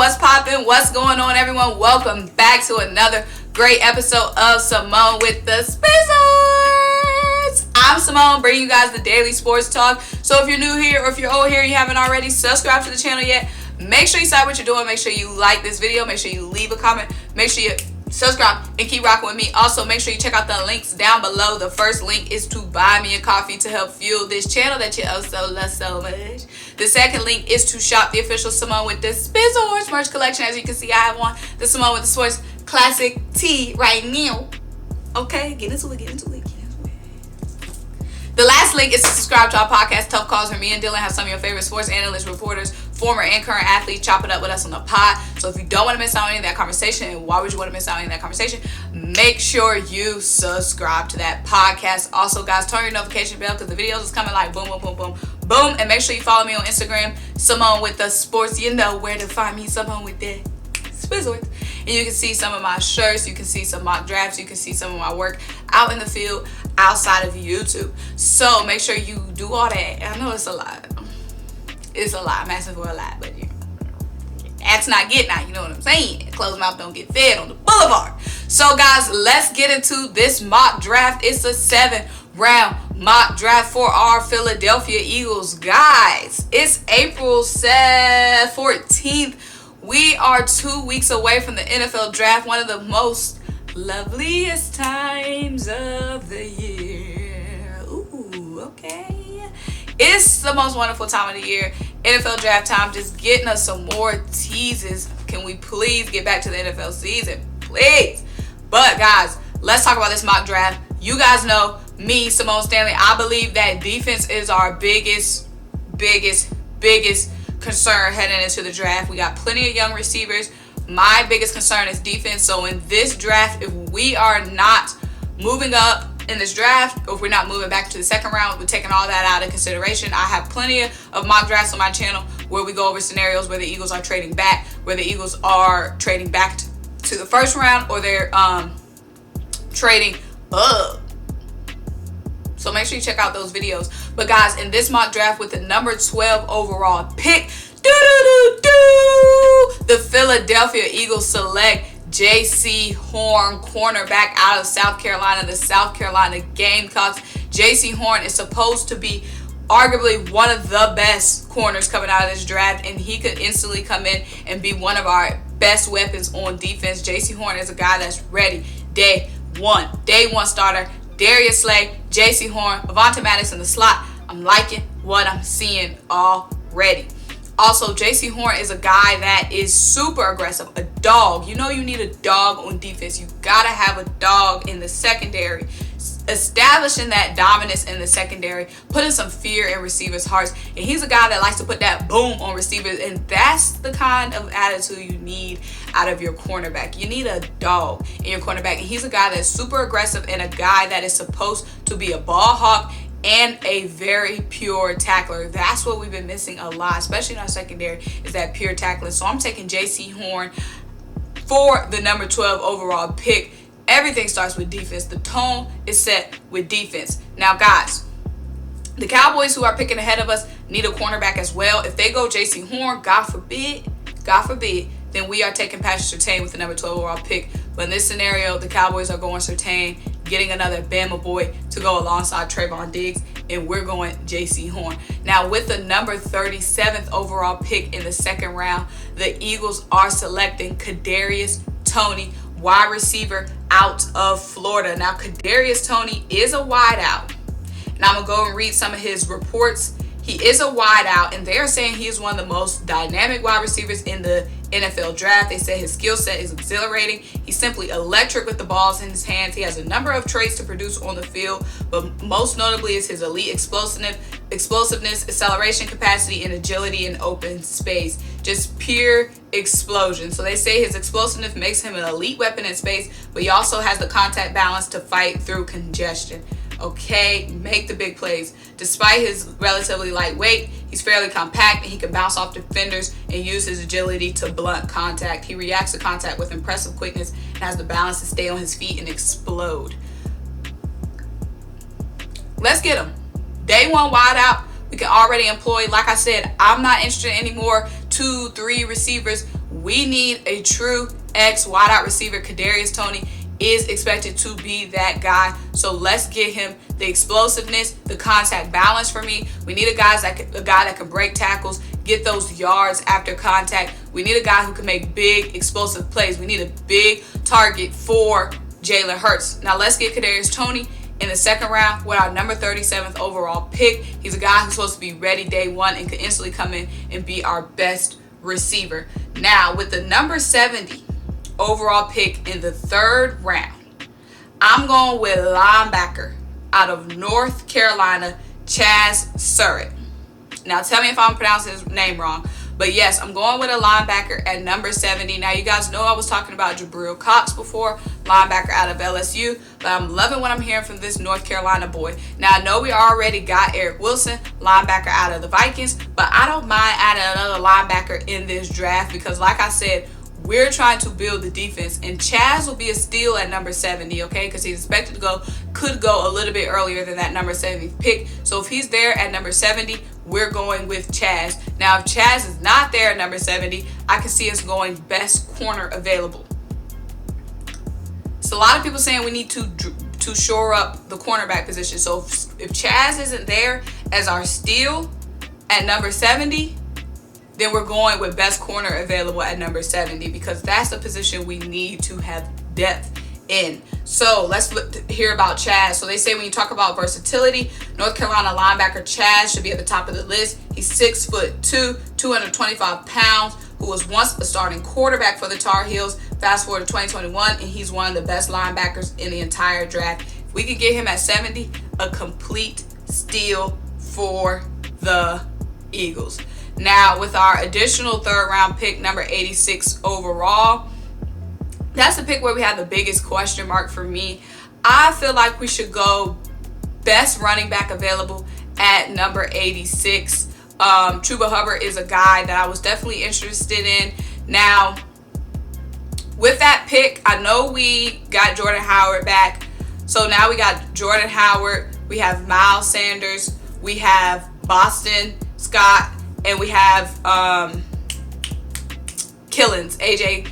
What's poppin'? What's going on, everyone? Welcome back to another great episode of Symone with the Sports. I'm Symone, bringing you guys the daily sports talk. So if you're new here or if you're old here and you haven't already subscribed to the channel yet, make sure you start what you're doing. Make sure you like this video. Make sure you leave a comment. Make sure you subscribe and keep rocking with me. Also, make sure you check out the links down below. The first link is to buy me a coffee to help fuel this channel that you also love so much. The second link is to shop the official Symone with the Sports merch collection. As you can see, I have on the Symone with the Sports classic tee right now. Okay, get into it. The last link is to subscribe to our podcast, Tough Calls, where me and Dylan have some of your favorite sports analysts, reporters, former and current athletes chop it up with us on the pod. So if you don't want to miss out on any of that conversation, and why would you want to miss out on any of that conversation, make sure you subscribe to that podcast. Also, guys, turn your notification bell because the videos is coming like boom, boom, boom, boom, boom. And make sure you follow me on Instagram, Symone with the Sports. You know where to find me, Symone with the Sports. And you can see some of my shirts, you can see some mock drafts, you can see some of my work out in the field outside of YouTube. So make sure you do all that. I know it's a lot. It's a lot. I'm asking for a lot, but you know, that's not getting out. You know what I'm saying? Closed mouth don't get fed on the boulevard. So guys, let's get into this mock draft. It's a 7-round mock draft for our Philadelphia Eagles. Guys, it's April 14th. We are 2 weeks away from the NFL draft, one of the most loveliest times of the year. Ooh, okay. It's the most wonderful time of the year. NFL draft time, just getting us some more teases. Can we please get back to the NFL season? Please. But guys, let's talk about this mock draft. You guys know me, Symone Stanley. I believe that defense is our biggest concern heading into the draft. We got plenty of young receivers. My biggest concern is defense. So in this draft, if we are not moving up in this draft, or if we're not moving back to the second round, we're taking all that out of consideration. I have plenty of mock drafts on my channel where we go over scenarios where the Eagles are trading back, where the Eagles are trading back to the first round, or they're trading up. So make sure you check out those videos. But guys, in this mock draft with the number 12 overall pick, the Philadelphia Eagles select JAYCEE Horn, cornerback out of South Carolina, the South Carolina Gamecocks. JAYCEE Horn is supposed to be arguably one of the best corners coming out of this draft, and he could instantly come in and be one of our best weapons on defense. JAYCEE Horn is a guy that's ready day one starter. Darius Slay, JAYCEE Horn, Avonte Maddox in the slot. I'm liking what I'm seeing already. Also, JAYCEE Horn is a guy that is super aggressive, a dog. You know you need a dog on defense. You gotta have a dog in the secondary. Establishing that dominance in the secondary, putting some fear in receivers' hearts. And he's a guy that likes to put that boom on receivers. And that's the kind of attitude you need out of your cornerback. You need a dog in your cornerback. And he's a guy that's super aggressive and a guy that is supposed to be a ball hawk and a very pure tackler. That's what we've been missing a lot, especially in our secondary, is that pure tackling. So I'm taking JAYCEE Horn for the number 12 overall pick. Everything starts with defense. The tone is set with defense. Now, guys, the Cowboys, who are picking ahead of us, need a cornerback as well. If they go JAYCEE Horn, God forbid, then we are taking Patrick Surtain with the number 12 overall pick. But in this scenario, the Cowboys are going Surtain, getting another Bama boy to go alongside Trayvon Diggs, and we're going JAYCEE Horn. Now, with the number 37th overall pick in the second round, the Eagles are selecting KADARIUS Toney, wide receiver out of Florida. Now, KADARIUS Toney is a wideout, and I'm gonna go and read some of his reports. He is a wideout, and they're saying he is one of the most dynamic wide receivers in the NFL draft. They say his skill set is exhilarating. He's simply electric with the balls in his hands. He has a number of traits to produce on the field, but most notably is his elite explosiveness, acceleration capacity, and agility in open space. Just pure explosion. So they say his explosiveness makes him an elite weapon in space, but he also has the contact balance to fight through congestion. Okay, make the big plays. Despite his relatively light weight, he's fairly compact and he can bounce off defenders and use his agility to blunt contact. He reacts to contact with impressive quickness and has the balance to stay on his feet and explode. Let's get him. Day one wide out. We can already employ, like I said, I'm not interested anymore 2-3 receivers We need a true X wideout receiver. KADARIUS TONEY is expected to be that guy. So let's get him the explosiveness, the contact balance for me. We need a guy that can break tackles, get those yards after contact. We need a guy who can make big explosive plays. We need a big target for Jalen Hurts. Now let's get KADARIUS TONEY in the second round with our number 37th overall pick. He's a guy who's supposed to be ready day one and could instantly come in and be our best receiver. Now with the number 70 overall pick in the third round, I'm going with linebacker out of North Carolina, Chaz Surratt. Now tell me if I'm pronouncing his name wrong, but yes, I'm going with a linebacker at number 70. Now you guys know I was talking about Jabril Cox before, linebacker out of LSU, but I'm loving what I'm hearing from this North Carolina boy. Now I know we already got Eric Wilson, linebacker out of the Vikings, but I don't mind adding another linebacker in this draft because like I said, we're trying to build the defense, and Chaz will be a steal at number 70, okay? Because he's expected to could go a little bit earlier than that number 70 pick. So if he's there at number 70, we're going with Chaz. Now, if Chaz is not there at number 70, I can see us going best corner available. So a lot of people saying we need to shore up the cornerback position. So if Chaz isn't there as our steal at number 70, then we're going with best corner available at number 70 because that's the position we need to have depth in. So let's hear about Chaz. So they say when you talk about versatility, North Carolina linebacker Chaz should be at the top of the list. He's 6'2", 225 pounds, who was once a starting quarterback for the Tar Heels. Fast forward to 2021, and he's one of the best linebackers in the entire draft. If we could get him at 70, a complete steal for the Eagles. Now, with our additional third round pick, number 86 overall, that's the pick where we have the biggest question mark for me. I feel like we should go best running back available at number 86. Chuba Hubbard is a guy that I was definitely interested in. Now, with that pick, I know we got Jordan Howard back. So now we got Jordan Howard, we have Miles Sanders, we have Boston Scott, and we have Killins, AJ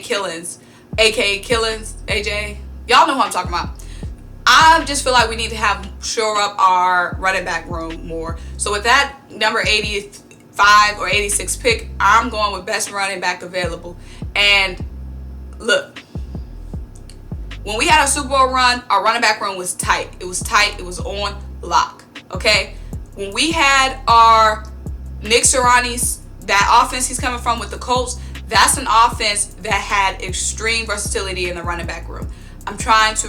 Killins, aka Killins, AJ. Y'all know who I'm talking about. I just feel like we need to shore up our running back room more. So with that number 85 or 86 pick, I'm going with best running back available. And look, when we had our Super Bowl run, our running back room was tight. It was tight. It was on lock. Okay. When we had our Nick Sirianni's, that offense he's coming from with the Colts, that's an offense that had extreme versatility in the running back room. I'm trying to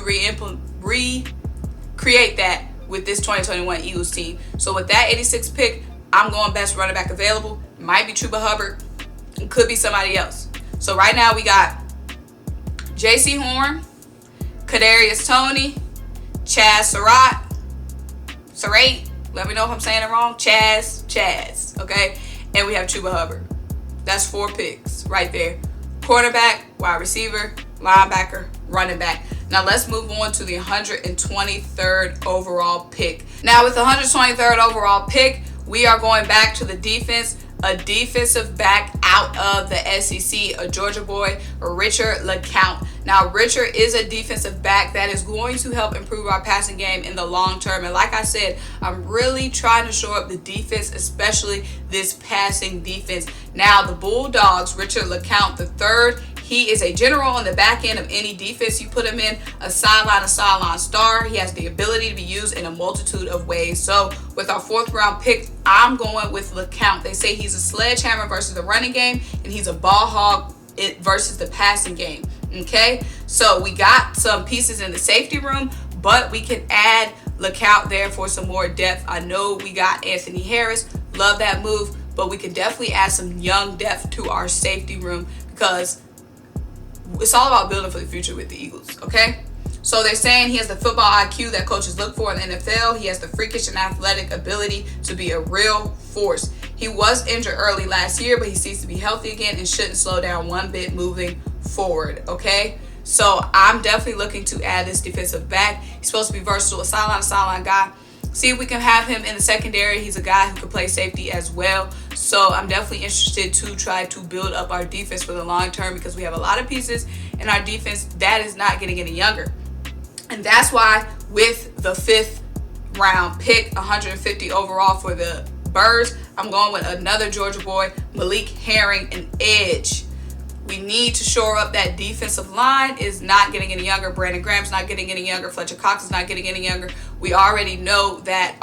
recreate that with this 2021 Eagles team. So with that 86 pick, I'm going best running back available. Might be Chuba Hubbard. It could be somebody else. So right now we got JC Horn, KADARIUS TONEY, Chaz Surratt. Let me know if I'm saying it wrong. Chaz, okay? And we have Chuba Hubbard. That's 4 picks right there. Quarterback, wide receiver, linebacker, running back. Now let's move on to the 123rd overall pick. Now with the 123rd overall pick, we are going back to the defense. A defensive back out of the SEC, a Georgia boy, Richard LeCounte. Now, Richard is a defensive back that is going to help improve our passing game in the long term. And like I said, I'm really trying to shore up the defense, especially this passing defense. Now, the Bulldogs, Richard LeCounte III, he is a general on the back end of any defense you put him in, a sideline star. He has the ability to be used in a multitude of ways. So with our 4th round pick, I'm going with LeCounte. They say he's a sledgehammer versus the running game, and he's a ball hog versus the passing game. Okay, so we got some pieces in the safety room, but we can add LeCounte there for some more depth. I know we got Anthony Harris. Love that move, but we can definitely add some young depth to our safety room because it's all about building for the future with the Eagles, okay? So they're saying he has the football IQ that coaches look for in the NFL. He has the freakish and athletic ability to be a real force. He was injured early last year, but he seems to be healthy again and shouldn't slow down one bit moving forward, okay? So I'm definitely looking to add this defensive back. He's supposed to be versatile, a sideline guy. see if we can have him in the secondary. He's a guy who can play safety as well. So I'm definitely interested to try to build up our defense for the long term, because we have a lot of pieces in our defense that is not getting any younger. And that's why with the 5th round pick, 150 overall for the Birds, I'm going with another Georgia boy, Malik Herring, an edge. We need to shore up that defensive line. Is not getting any younger. Brandon Graham's not getting any younger. Fletcher Cox is not getting any younger. We already know that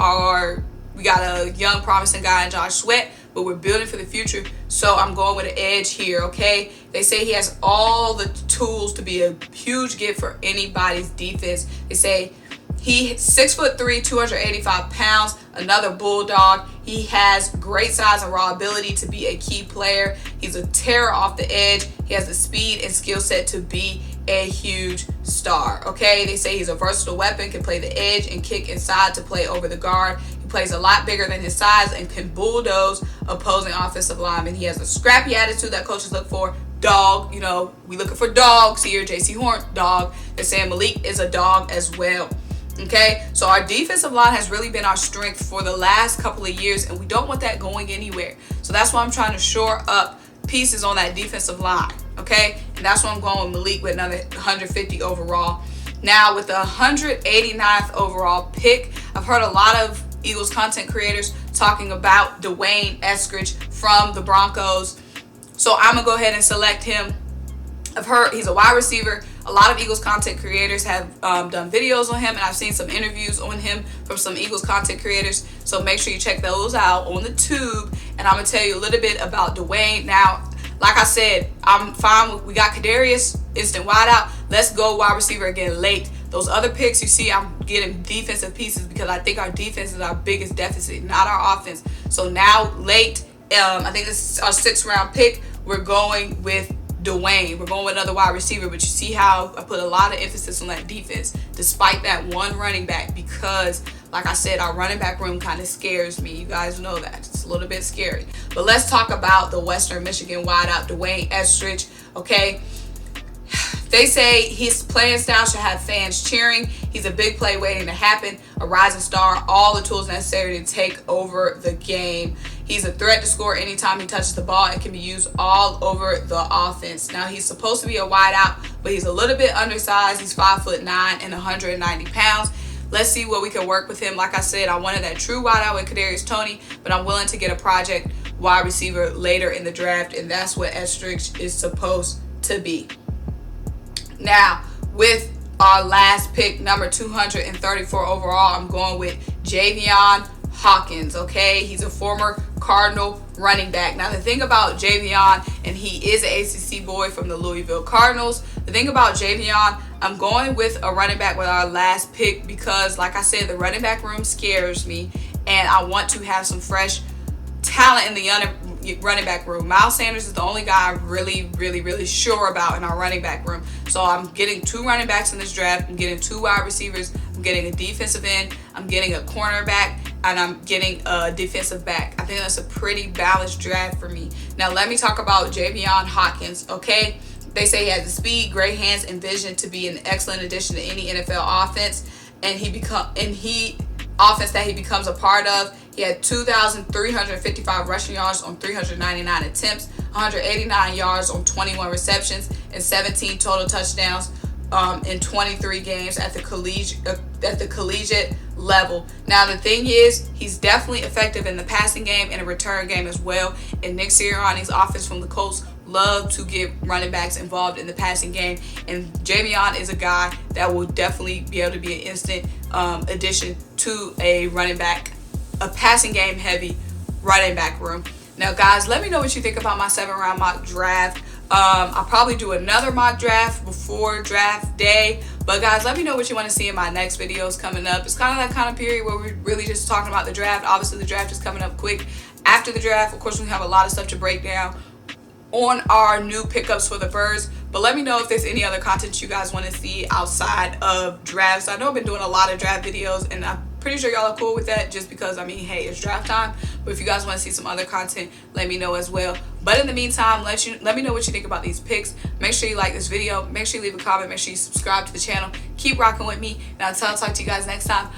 we got a young promising guy in Josh Sweat, but we're building for the future. So I'm going with an edge here, okay? They say he has all the tools to be a huge gift for anybody's defense. They say he's 6'3", 285 pounds, another bulldog. He has great size and raw ability to be a key player. He's a terror off the edge. He has the speed and skill set to be a huge star, okay? They say he's a versatile weapon, can play the edge and kick inside to play over the guard. He plays a lot bigger than his size and can bulldoze opposing offensive linemen. He has a scrappy attitude that coaches look for. Dog, you know, we looking for dogs here. JC Horn, dog. They're saying Malik is a dog as well. Okay, so our defensive line has really been our strength for the last couple of years, and we don't want that going anywhere. So that's why I'm trying to shore up pieces on that defensive line. Okay, and that's why I'm going with Malik with another 150 overall. Now with the 189th overall pick, I've heard a lot of Eagles content creators talking about D'Wayne Eskridge from the Broncos. So I'm gonna go ahead and select him. I've heard he's a wide receiver. A lot of Eagles content creators have done videos on him, and I've seen some interviews on him from some Eagles content creators. So make sure you check those out on the tube. And I'm going to tell you a little bit about D'Wayne. Now, like I said, I'm fine with, we got KADARIUS, instant wideout. Let's go wide receiver again late. Those other picks you see, I'm getting defensive pieces because I think our defense is our biggest deficit, not our offense. So now late, I think this is our 6th round pick. We're going with D'Wayne. We're going with another wide receiver, but you see how I put a lot of emphasis on that defense despite that one running back, because like I said, our running back room kind of scares me. You guys know that. It's a little bit scary. But let's talk about the Western Michigan wideout, D'Wayne Eskridge, okay? They say his playing style should have fans cheering. He's a big play waiting to happen, a rising star, all the tools necessary to take over the game. He's a threat to score anytime he touches the ball and can be used all over the offense. Now, he's supposed to be a wideout, but he's a little bit undersized. He's 5'9" and 190 pounds. Let's see what we can work with him. Like I said, I wanted that true wideout with KADARIUS Toney, but I'm willing to get a project wide receiver later in the draft, and that's what Eskridge is supposed to be. Now, with our last pick, number 234 overall, I'm going with Javion Hawkins, okay? He's a former Cardinal running back. Now, the thing about Javion, and he is an ACC boy from the Louisville Cardinals, the thing about Javion, I'm going with a running back with our last pick because, like I said, the running back room scares me, and I want to have some fresh talent in the running back room. Miles Sanders is the only guy I'm really sure about in our running back room. So I'm getting 2 running backs in this draft. I'm getting 2 wide receivers. I'm getting a defensive end. I'm getting a cornerback. And I'm getting a defensive back. I think that's a pretty balanced draft for me. Now let me talk about Javion Hawkins, okay? They say he has the speed, great hands, and vision to be an excellent addition to any NFL offense. And offense that he becomes a part of. He had 2,355 rushing yards on 399 attempts, 189 yards on 21 receptions, and 17 total touchdowns in 23 games at the collegiate level. Now the thing is, he's definitely effective in the passing game and a return game as well. And Nick Sirianni's offense from the Colts love to get running backs involved in the passing game, and Javion is a guy that will definitely be able to be an instant addition to a passing game heavy running back room. Now guys, let me know what you think about my 7-round mock draft. I'll probably do another mock draft before draft day, but guys, let me know what you want to see in my next videos coming up. It's kind of that kind of period where we're really just talking about the draft. Obviously the draft is coming up quick. After the draft, of course, we have a lot of stuff to break down on our new pickups for the Birds. But let me know if there's any other content you guys want to see outside of drafts. I know I've been doing a lot of draft videos, and I'm pretty sure y'all are cool with that just because, I mean, hey, it's draft time. But if you guys want to see some other content, let me know as well. But in the meantime, let me know what you think about these picks. Make sure you like this video. Make sure you leave a comment. Make sure you subscribe to the channel. Keep rocking with me. And I'll talk to you guys next time.